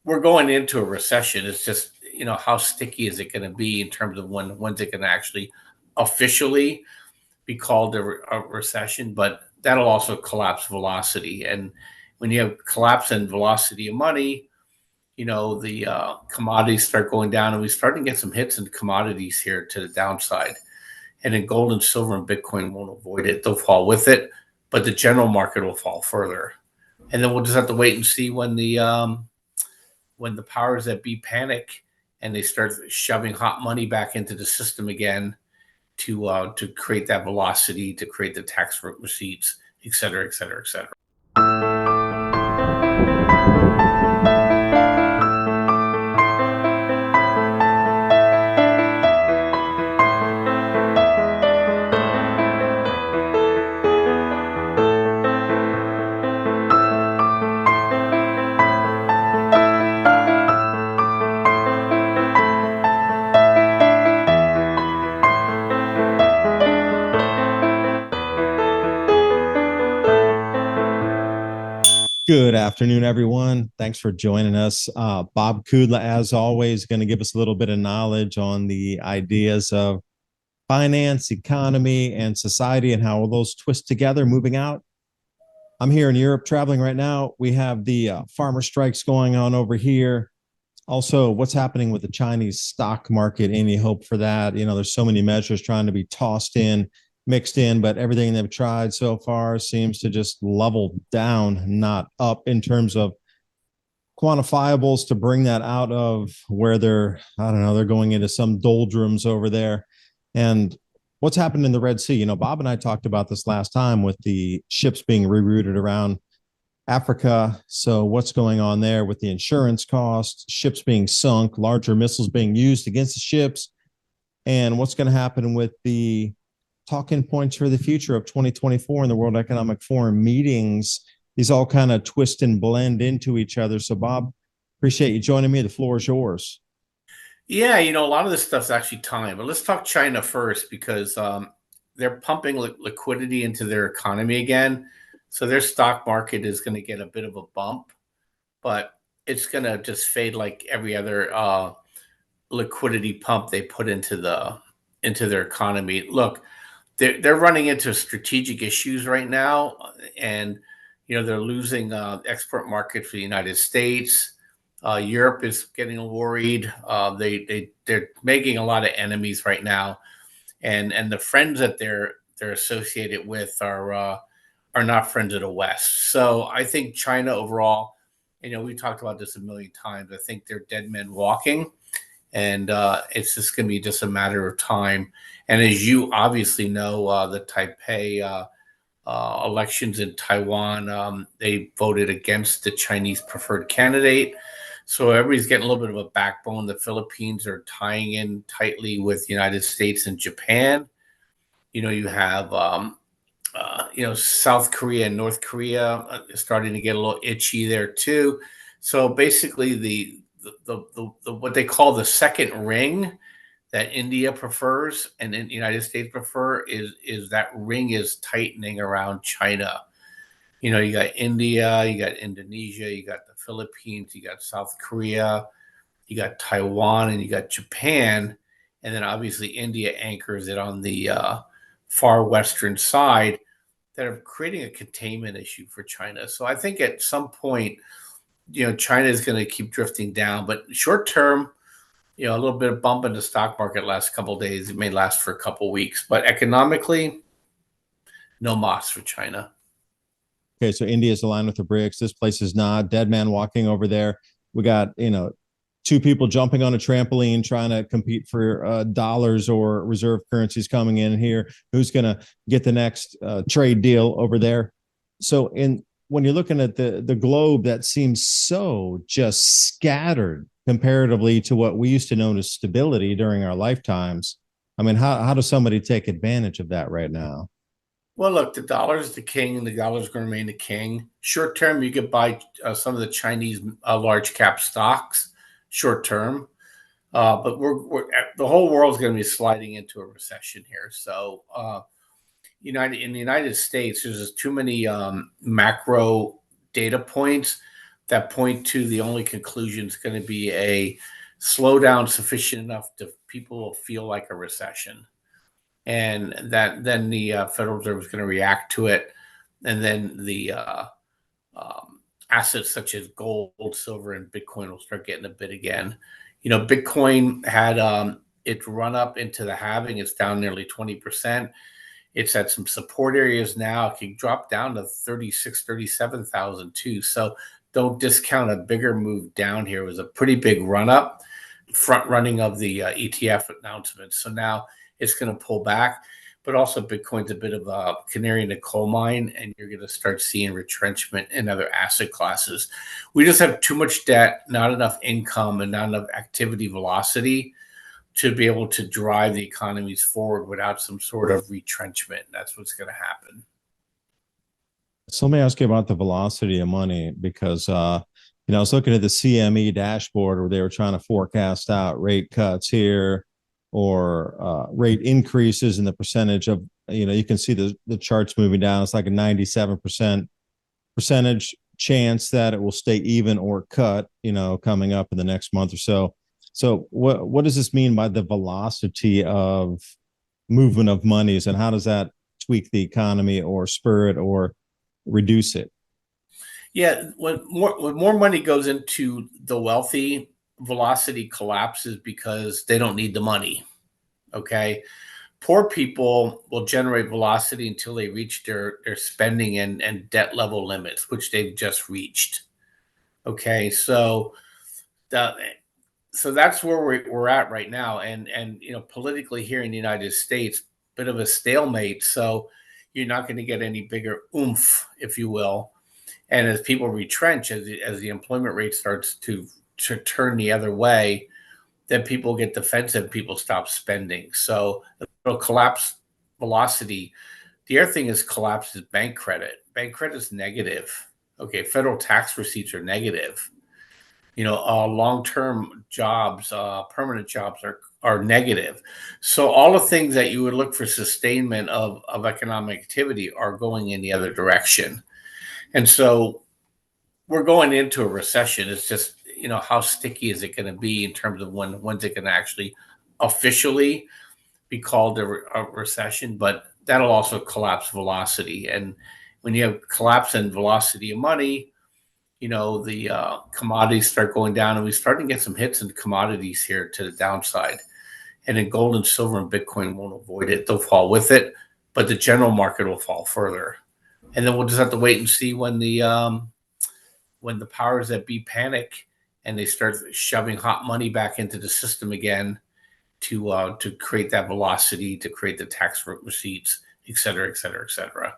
we're going into a recession. It's just, how sticky is it going to be in terms of when's it going to actually officially be called a recession? But that'll also collapse velocity. And when you have collapse in velocity of money, the commodities start going down, and we start to get some hits in commodities here to the downside. And then gold and silver and Bitcoin won't avoid it. They'll fall with it, but the general market will fall further. And then we'll just have to wait and see when the powers that be panic and they start shoving hot money back into the system again to create that velocity, to create the tax receipts, et cetera, et cetera, et cetera. Good afternoon, everyone. Thanks for joining us. Bob Kudla, as always, going to give us a little bit of knowledge on the ideas of finance, economy, and society and how all those twist together moving out. I'm here in Europe traveling right now. We have the farmer strikes going on over here. Also, what's happening with the Chinese stock market? Any hope for that? There's so many measures trying to be mixed in, but everything they've tried so far seems to just level down, not up in terms of quantifiables to bring that out of where they're going into some doldrums over there. And what's happened in the Red Sea? Bob and I talked about this last time with the ships being rerouted around Africa. So what's going on there with the insurance costs, ships being sunk, larger missiles being used against the ships, and what's going to happen with the talking points for the future of 2024 in the World Economic Forum meetings. These all kind of twist and blend into each other. So, Bob, appreciate you joining me. The floor is yours. Yeah, a lot of this stuff's actually time. But let's talk China first, because they're pumping liquidity into their economy again. So their stock market is going to get a bit of a bump, but it's going to just fade like every other liquidity pump they put into their economy. Look, they're running into strategic issues right now, and they're losing export market for the United States. Europe is getting worried. They're making a lot of enemies right now, and the friends that they're associated with are not friends of the West. So I think China overall, we talked about this a million times. I think they're dead men walking. And it's just going to be just a matter of time. And as you obviously know, the Taipei elections in Taiwan, they voted against the Chinese preferred candidate. So everybody's getting a little bit of a backbone. The Philippines are tying in tightly with the United States and Japan. You have, South Korea and North Korea starting to get a little itchy there too. So basically the what they call the second ring that India prefers and the United States prefer is that ring is tightening around China. You got India, you got Indonesia, you got the Philippines, you got South Korea, you got Taiwan, and you got Japan. And then obviously India anchors it on the far western side, that are creating a containment issue for China. So I think at some point, China is going to keep drifting down, but short term, a little bit of bump in the stock market last couple of days. It may last for a couple of weeks, but economically, no mas for China. Okay, so India is aligned with the BRICS. This place is not. Dead man walking over there. We got, two people jumping on a trampoline trying to compete for dollars or reserve currencies coming in here. Who's going to get the next trade deal over there? So when you're looking at the globe that seems so just scattered comparatively to what we used to know as stability during our lifetimes, I mean, how does somebody take advantage of that right now? Well, look, the dollar is the king, and the dollar is going to remain the king. Short term, you could buy some of the Chinese large cap stocks. Short term, but we're the whole world is going to be sliding into a recession here. So, in the United States, there's just too many macro data points that point to the only conclusion is going to be a slowdown sufficient enough to people will feel like a recession, and that then the Federal Reserve is going to react to it, and then the assets such as gold, silver, and Bitcoin will start getting a bit again. Bitcoin had its run up into the halving. It's down nearly 20%. It's at some support areas now. It can drop down to 36, 37,000 too. So don't discount a bigger move down here. It was a pretty big run up, front running of the ETF announcement. So now it's going to pull back. But also Bitcoin's a bit of a canary in the coal mine, and you're going to start seeing retrenchment in other asset classes. We just have too much debt, not enough income, and not enough activity velocity to be able to drive the economies forward without some sort of retrenchment. That's what's going to happen. So let me ask you about the velocity of money, because I was looking at the CME dashboard where they were trying to forecast out rate cuts here or rate increases in the percentage of, you can see the charts moving down. It's like a 97% percentage chance that it will stay even or cut, coming up in the next month or so. So what does this mean by the velocity of movement of monies, and how does that tweak the economy or spur it or reduce it? Yeah, when more money goes into the wealthy, velocity collapses because they don't need the money. Okay. Poor people will generate velocity until they reach their spending and debt level limits, which they've just reached. Okay. So that's where we're at right now. And politically here in the United States, bit of a stalemate. So you're not going to get any bigger oomph, if you will. And as people retrench, as the employment rate starts to turn the other way, then people get defensive, people stop spending. So it'll collapse velocity. The other thing is collapses bank credit. Bank credit is negative. Okay, federal tax receipts are negative. Long-term jobs, permanent jobs are negative. So all the things that you would look for sustainment of economic activity are going in the other direction. And so we're going into a recession. It's just, how sticky is it going to be in terms of when's it going to actually officially be called a recession? But that'll also collapse velocity. And when you have collapse in velocity of money, the commodities start going down, and we start to get some hits in commodities here to the downside. And then gold and silver and Bitcoin won't avoid it. They'll fall with it, but the general market will fall further. And then we'll just have to wait and see when the powers that be panic and they start shoving hot money back into the system again to create that velocity, to create the tax receipts, et cetera, et cetera, et cetera.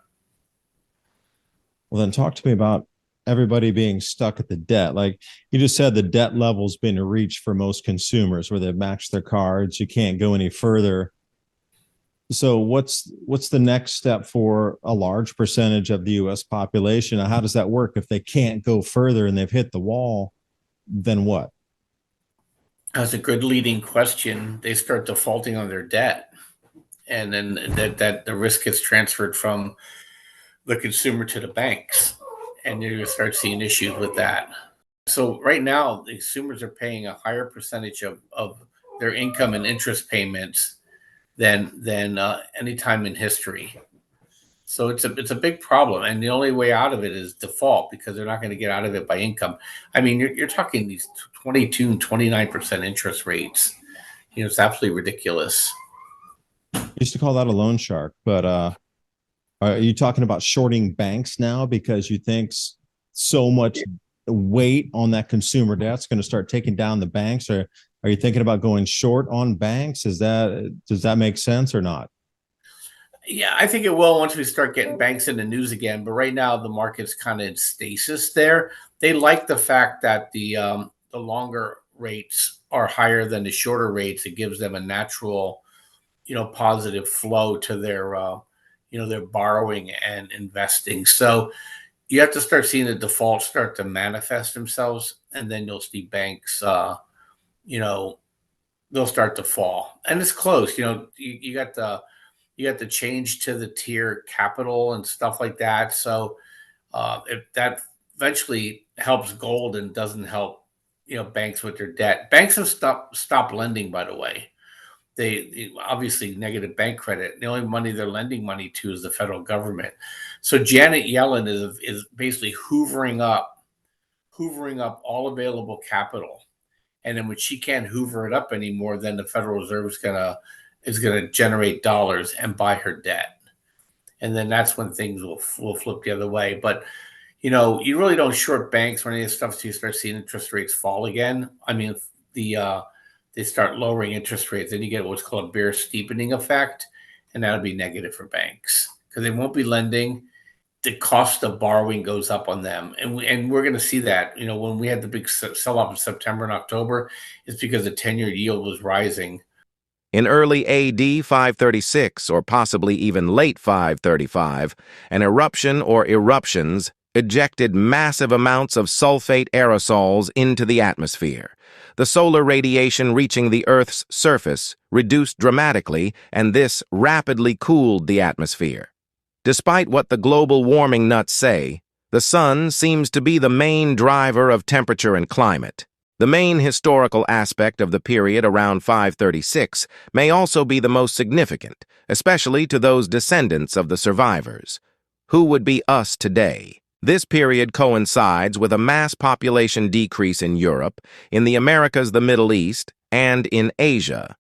Well, then talk to me about everybody being stuck at the debt. Like you just said, the debt level's been reached for most consumers where they've maxed their cards. You can't go any further. So what's the next step for a large percentage of the U.S. population? How does that work? If they can't go further and they've hit the wall, then what? That's a good leading question. They start defaulting on their debt, and then that the risk gets transferred from the consumer to the banks, and you start seeing issues with that. So right now, the consumers are paying a higher percentage of their income and interest payments than any time in history. So it's a big problem, and the only way out of it is default, because they're not going to get out of it by income. I mean, you're talking these 22 and 29% interest rates. It's absolutely ridiculous. Used to call that a loan shark, but are you talking about shorting banks now because you think so much weight on that consumer debt's going to start taking down the banks, or are you thinking about going short on banks? Does that make sense or not? Yeah, I think it will once we start getting banks in the news again. But right now, the market's kind of in stasis there. They like the fact that the longer rates are higher than the shorter rates. It gives them a natural, positive flow to their borrowing and investing. So you have to start seeing the defaults start to manifest themselves, and then you'll see banks, they'll start to fall. And it's close. You got the change to the tier capital and stuff like that. So if that eventually helps gold and doesn't help, banks with their debt. Banks have stopped lending, by the way. They obviously negative bank credit. The only money they're lending money to is the federal government. So Janet Yellen is basically hoovering up all available capital. And then when she can't hoover it up anymore, then the Federal Reserve is gonna generate dollars and buy her debt. And then that's when things will flip the other way. But you really don't short banks or any of this stuff until you start seeing interest rates fall again. I mean, they start lowering interest rates, then you get what's called a bear steepening effect, and that'll be negative for banks because they won't be lending. The cost of borrowing goes up on them, and we're going to see that. When we had the big sell-off in September and October, it's because the 10-year yield was rising. In early AD 536, or possibly even late 535, an eruption or eruptions ejected massive amounts of sulfate aerosols into the atmosphere. The solar radiation reaching the Earth's surface reduced dramatically, and this rapidly cooled the atmosphere. Despite what the global warming nuts say, the sun seems to be the main driver of temperature and climate. The main historical aspect of the period around 536 may also be the most significant, especially to those descendants of the survivors. Who would be us today? This period coincides with a mass population decrease in Europe, in the Americas, the Middle East, and in Asia.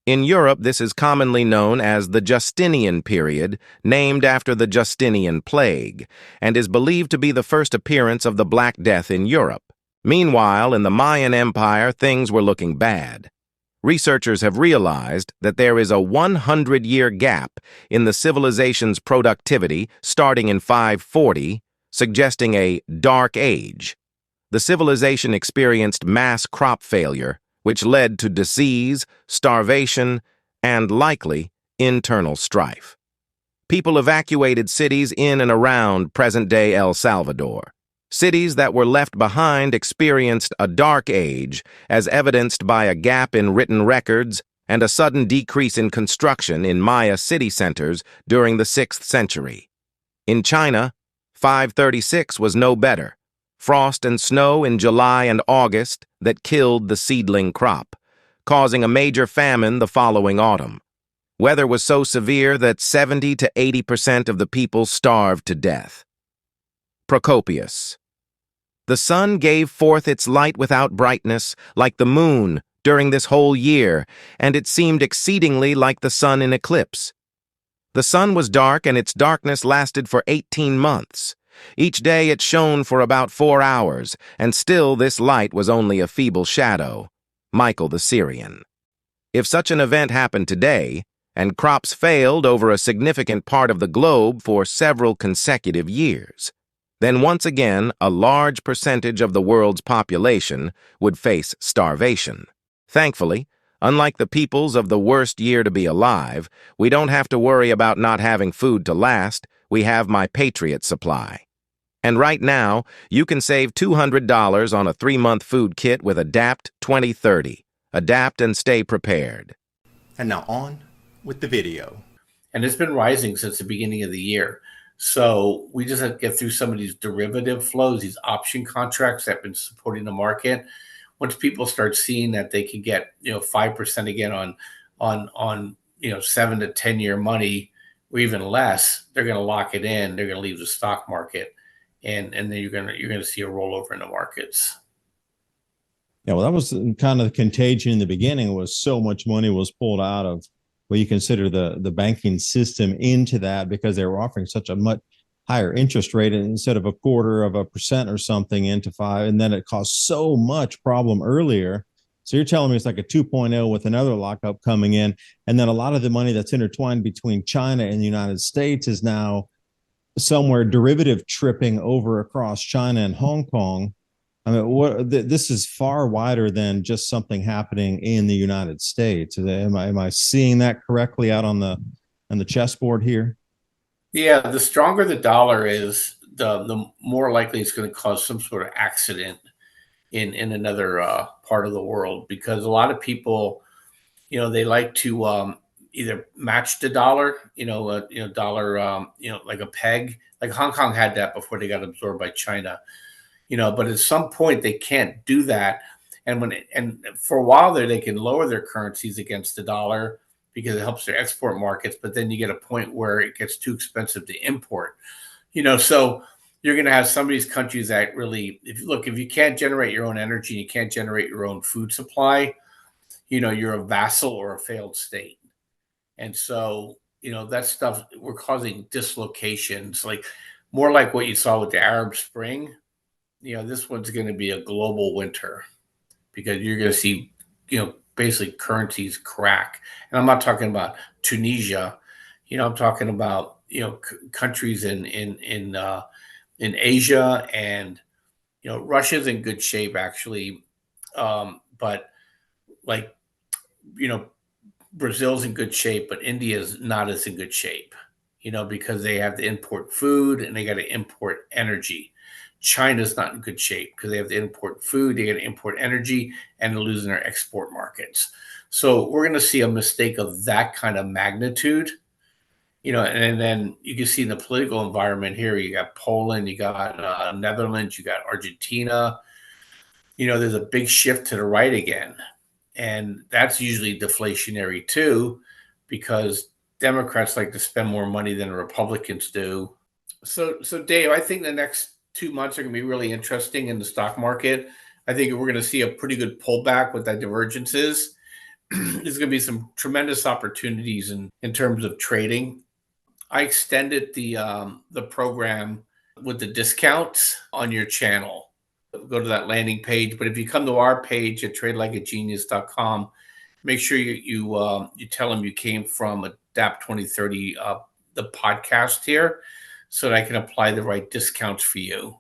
In Europe, this is commonly known as the Justinian period, named after the Justinian plague, and is believed to be the first appearance of the Black Death in Europe. Meanwhile, in the Mayan Empire, things were looking bad. Researchers have realized that there is a 100-year gap in the civilization's productivity starting in 540, suggesting a dark age. The civilization experienced mass crop failure, which led to disease, starvation, and likely internal strife. People evacuated cities in and around present-day El Salvador. Cities that were left behind experienced a dark age, as evidenced by a gap in written records and a sudden decrease in construction in Maya city centers during the 6th century. In China, 536 was no better. Frost and snow in July and August that killed the seedling crop, causing a major famine the following autumn. Weather was so severe that 70 to 80% of the people starved to death. Procopius. The sun gave forth its light without brightness, like the moon, during this whole year, and it seemed exceedingly like the sun in eclipse. The sun was dark, and its darkness lasted for 18 months. Each day it shone for about 4 hours, and still this light was only a feeble shadow. Michael the Syrian. If such an event happened today, and crops failed over a significant part of the globe for several consecutive years, then once again a large percentage of the world's population would face starvation. Thankfully, unlike the peoples of the worst year to be alive, we don't have to worry about not having food to last. We have my Patriot supply. And right now, you can save $200 on a 3-month food kit with Adapt 2030. Adapt and stay prepared. And now on with the video. And it's been rising since the beginning of the year. So we just have to get through some of these derivative flows, these option contracts that have been supporting the market. Once people start seeing that they can get 5% again on 7 to 10 year money or even less, they're going to lock it in. They're going to leave the stock market, and then you're going to see a rollover in the markets. Yeah, well, that was kind of the contagion in the beginning. Was so much money was pulled out of what you consider the banking system into that because they were offering such a much higher interest rate, and instead of 0.25% or something into 5%, and then it caused so much problem earlier. So you're telling me it's like a 2.0 with another lockup coming in, and then a lot of the money that's intertwined between China and the United States is now somewhere derivative tripping over across China and Hong Kong. I mean, this is far wider than just something happening in the United States. Am I seeing that correctly out on the chessboard here? Yeah, the stronger the dollar is, the more likely it's going to cause some sort of accident in another part of the world, because a lot of people, they like to either match the dollar, dollar, like a peg. Like Hong Kong had that before they got absorbed by China. but at some point they can't do that. And for a while there, they can lower their currencies against the dollar because it helps their export markets. But then you get a point where it gets too expensive to import, so you're going to have some of these countries that really, if you can't generate your own energy, you can't generate your own food supply, you're a vassal or a failed state. And so, that stuff, we're causing dislocations, like more like what you saw with the Arab Spring. This one's going to be a global winter because you're going to see, basically currencies crack. And I'm not talking about Tunisia, I'm talking about, countries in Asia, and, Russia's in good shape actually. But like, Brazil's in good shape, but India's not as in good shape, because they have to import food and they got to import energy. China's not in good shape because they have to import food, they got to import energy, and they're losing their export markets. So we're going to see a mistake of that kind of magnitude, and then you can see in the political environment here, you got Poland, you got Netherlands, you got Argentina. There's a big shift to the right again. And that's usually deflationary too, because Democrats like to spend more money than Republicans do. So Dave, I think the next 2 months are going to be really interesting in the stock market. I think we're going to see a pretty good pullback with that divergences. There's going to be some tremendous opportunities in terms of trading. I extended the program with the discounts on your channel. Go to that landing page. But if you come to our page at tradelikeagenius.com, make sure you tell them you came from Adapt 2030, the podcast here, so that I can apply the right discounts for you.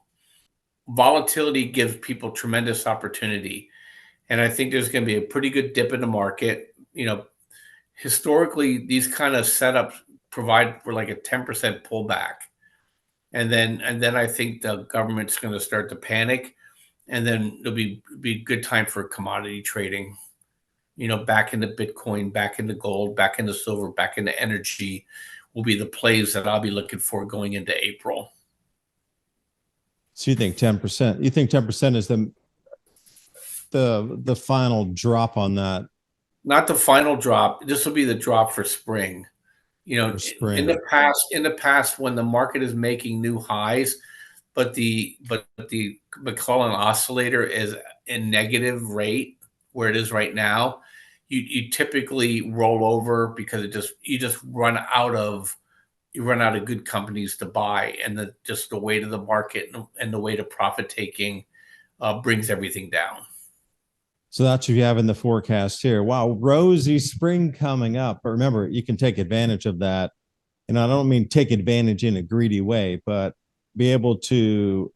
Volatility gives people tremendous opportunity. And I think there's going to be a pretty good dip in the market. Historically, these kind of setups provide for like a 10% pullback. And then I think the government's going to start to panic. And then it'll be a good time for commodity trading, back into Bitcoin, back into gold, back into silver, back into energy will be the plays that I'll be looking for going into April. So you think 10%? You think 10% is the final drop on that? Not the final drop. This will be the drop for spring. Spring. In the past, when the market is making new highs, but the McClellan oscillator is in negative rate where it is right now, you typically roll over because you just run out of good companies to buy, and the weight of the market and the weight of profit taking brings everything down. So that's what you have in the forecast here. Wow, rosy spring coming up. But remember, you can take advantage of that. And I don't mean take advantage in a greedy way, but be able to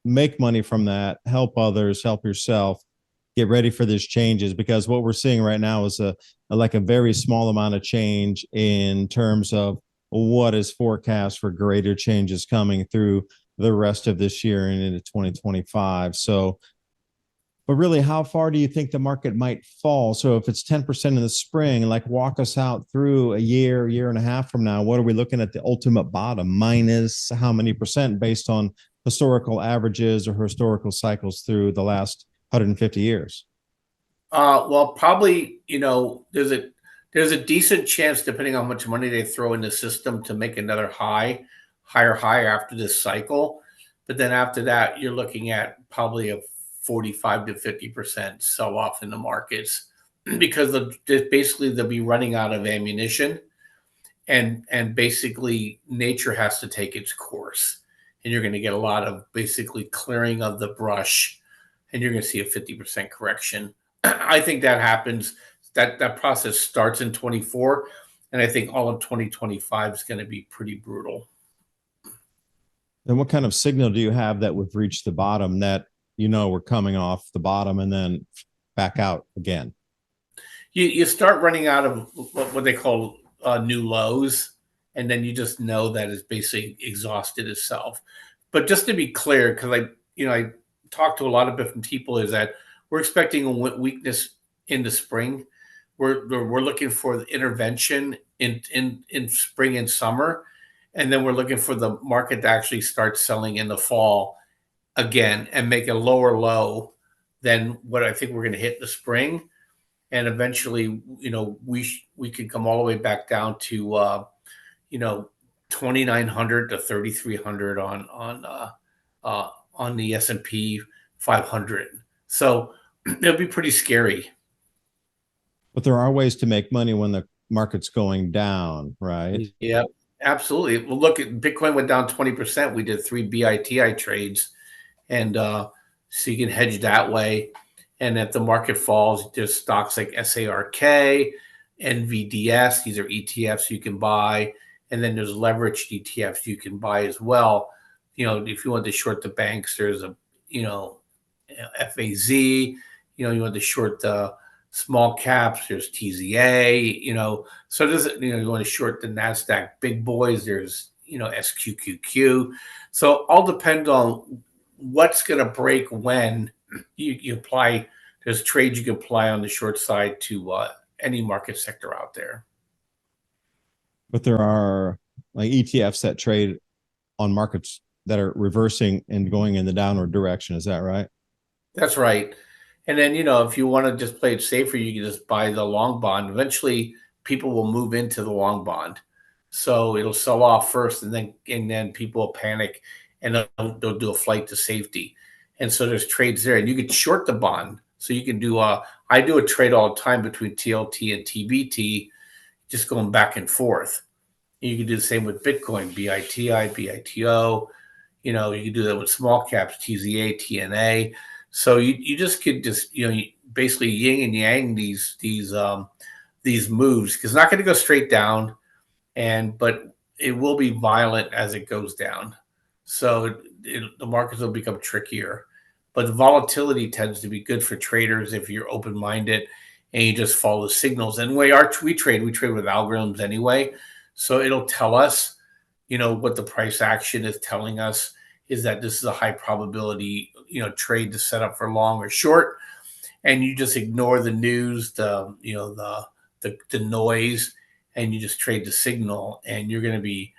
make money from that, help others, help yourself, get ready for these changes, because what we're seeing right now is a very small amount of change in terms of what is forecast for greater changes coming through the rest of this year and into 2025. So, but really, how far do you think the market might fall? So if it's 10% in the spring, like walk us out through a year and a half from now, what are we looking at the ultimate bottom, minus how many percent based on historical averages or historical cycles through the last 150 years? Well, probably, there's a decent chance, depending on how much money they throw in the system, to make another higher high after this cycle. But then after that, you're looking at probably a 45 to 50% sell off in the markets, because they'll be running out of ammunition, and basically nature has to take its course, and you're going to get a lot of basically clearing of the brush, and you're going to see a 50% correction. I think that happens. That process starts in 24, and I think all of 2025 is going to be pretty brutal. And what kind of signal do you have that we've reached the bottom, that we're coming off the bottom and then back out again? You start running out of what they call new lows, and then you just know that it's basically exhausted itself. But just to be clear, because I talked to a lot of different people, is that we're expecting a weakness in the spring. We're looking for the intervention in spring and summer, and then we're looking for the market to actually start selling in the fall. again and make a lower low than what I think we're going to hit in the spring. And eventually, we could come all the way back down to, 2,900 to 3,300 on the S&P 500. So it'll be pretty scary. But there are ways to make money when the market's going down, right? Yeah, absolutely. Well, look, Bitcoin went down 20%. We did 3 BITI trades, and so you can hedge that way. And if the market falls, there's stocks like SARK, NVDS. These are ETFs you can buy, and then there's leveraged ETFs you can buy as well. If you want to short the banks, there's a FAZ. You want to short the small caps, there's TZA. So there's, you want to short the NASDAQ big boys, there's, SQQQ. So all depends on what's going to break when you apply. There's trades you can apply on the short side to any market sector out there. But there are like ETFs that trade on markets that are reversing and going in the downward direction. Is that right? That's right. And then, if you want to just play it safer, you can just buy the long bond. Eventually, people will move into the long bond. So it'll sell off first, and then people will panic, and they'll do a flight to safety. And so there's trades there, and you can short the bond. So you can do I do a trade all the time between TLT and TBT, just going back and forth. You can do the same with Bitcoin, BITI, BITO. You can do that with small caps, TZA, TNA. So you just could basically yin and yang these moves, because it's not going to go straight down, but it will be violent as it goes down. So the markets will become trickier, but the volatility tends to be good for traders if you're open-minded and you just follow the signals. And we trade with algorithms anyway, so it'll tell us, what the price action is telling us is that this is a high probability, trade to set up for long or short. And you just ignore the news, the noise, and you just trade the signal. And you're going to be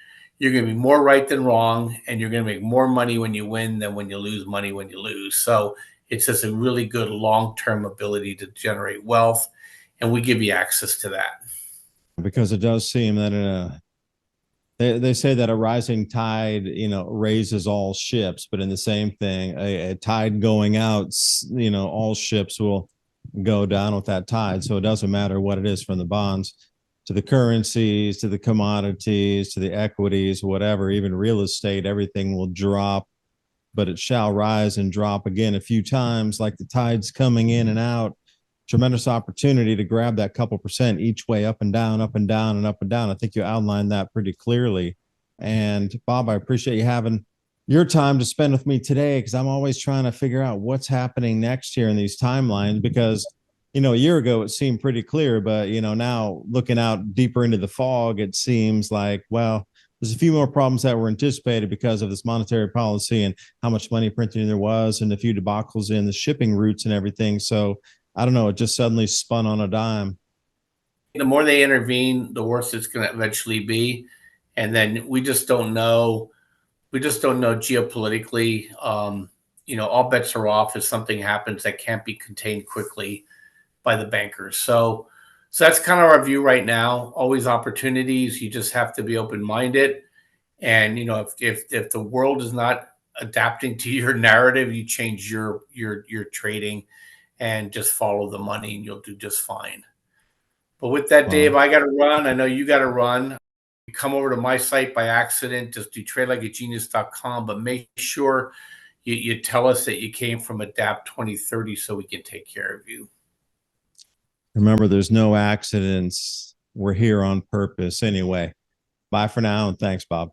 more right than wrong. And you're going to make more money when you win than when you lose money when you lose. So it's just a really good long-term ability to generate wealth. And we give you access to that. Because it does seem that they say that a rising tide, raises all ships, but in the same thing, a tide going out, all ships will go down with that tide. So it doesn't matter what it is, from the bonds to the currencies, to the commodities, to the equities, whatever, even real estate, everything will drop, but it shall rise and drop again a few times, like the tide's coming in and out. Tremendous opportunity to grab that couple percent each way, up and down, up and down, and up and down. I think you outlined that pretty clearly. And Bob, I appreciate you having your time to spend with me today, because I'm always trying to figure out what's happening next year in these timelines, because, a year ago it seemed pretty clear, but, now looking out deeper into the fog, it seems like, well, there's a few more problems that were anticipated because of this monetary policy and how much money printing there was, and a few debacles in the shipping routes and everything. So I don't know, it just suddenly spun on a dime. The more they intervene, the worse it's going to eventually be. And then we just don't know. We just don't know geopolitically. All bets are off if something happens that can't be contained quickly by the bankers. So that's kind of our view right now. Always opportunities. You just have to be open-minded. And, if the world is not adapting to your narrative, you change your trading and just follow the money, and you'll do just fine. But with that, Dave, I got to run. I know you got to run. You come over to my site by accident, just do tradelikeagenius.com, but make sure you tell us that you came from Adapt 2030 so we can take care of you. Remember, there's no accidents. We're here on purpose anyway. Bye for now, and thanks, Bob.